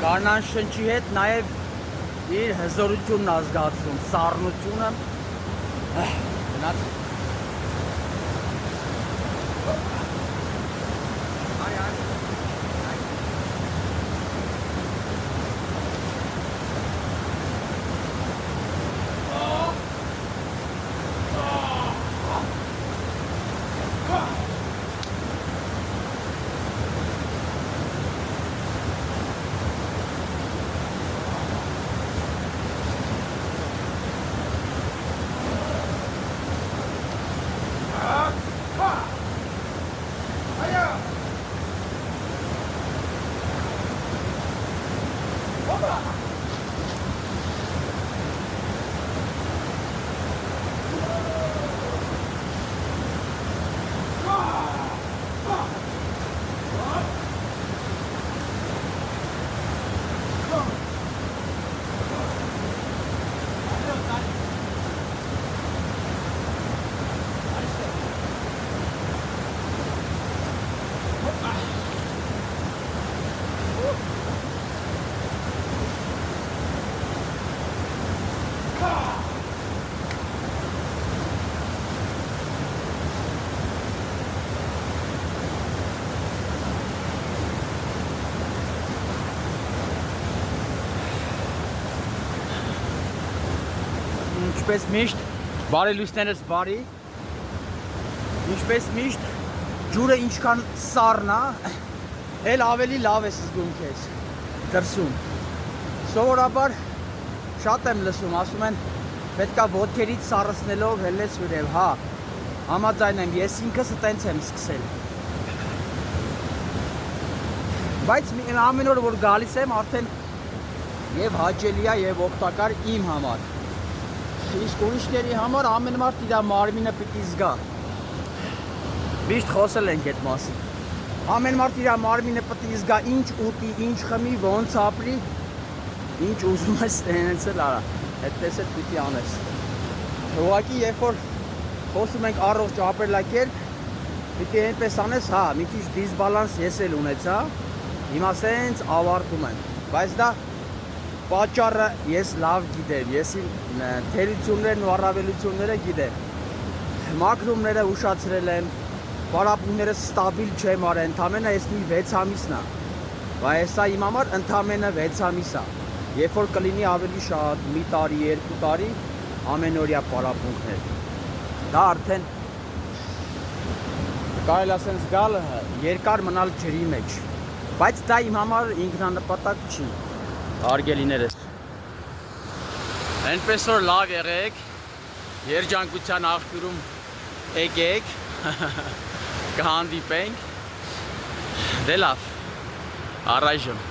Գարնան շնչի հետ նաև իր հզորությունն ազգացնում, սառնությունը գնաց Ինչպես միշտ, բարի լույսներս բարի, ինչպես միշտ, ջուրը ինչքան սառնա, էլ ավելի լավ ես զգում քեզ, դրսում։ Սովորաբար շատ եմ լսում, ասում են, պետքա ոտքերից սառեցնելով հելնես ուրև, հա, համաձայն եմ, ես ինքս տենց եմ սկսել։ Բայց ամեն օր որ գալիս եմ, արդեն և հաճելի է և օգտակար իմ համար։ Իսկ ուրիշների համար ամեն մարդ իր մարմինը պիտի զգա։ Միշտ խոսել ենք այդ մասին։ Ամեն մարդ իր մարմինը պիտի զգա, ինչ ուտի, ինչ խմի, ոնց ապրի, ինչ ուզում ես տենց էլ արա։ Այդպես էլ պիտի անես։ Ուղղակի երբ որ խոսում ենք առողջ ապրելակերպ, պիտի այնպես անես, հա, մի քիչ դիսբալանս ես էլ ունեցա, հիմա սենց ավարտում եմ։ Բայց դա պատճառը ես լավ գիտեմ, ես իմ թերություններն ու առավելությունները գիտեմ։ Մակրումները ուշացրել եմ, պարապումները ստաբիլ չեմ արել, ընդամենը ես մի 6 ամիսն է։ Բայց սա իմ համար ընդամենը 6 ամիս է։ Երբ որ կլինի ավելի շատ, մի տարի, 2 տարի, ամենօրյա պարապմունքներ։ Դա արդեն կարելի ասեն զգալ երկար մնալ ջրի մեջ։ Բայց դա իմ համար ինքնանպատակ չի։ Հարգելիներս, այնպես որ լավ եղեք, երջանկության աղբյուրում եկեք, կհանդիպենք, դե լավ, առայժմ։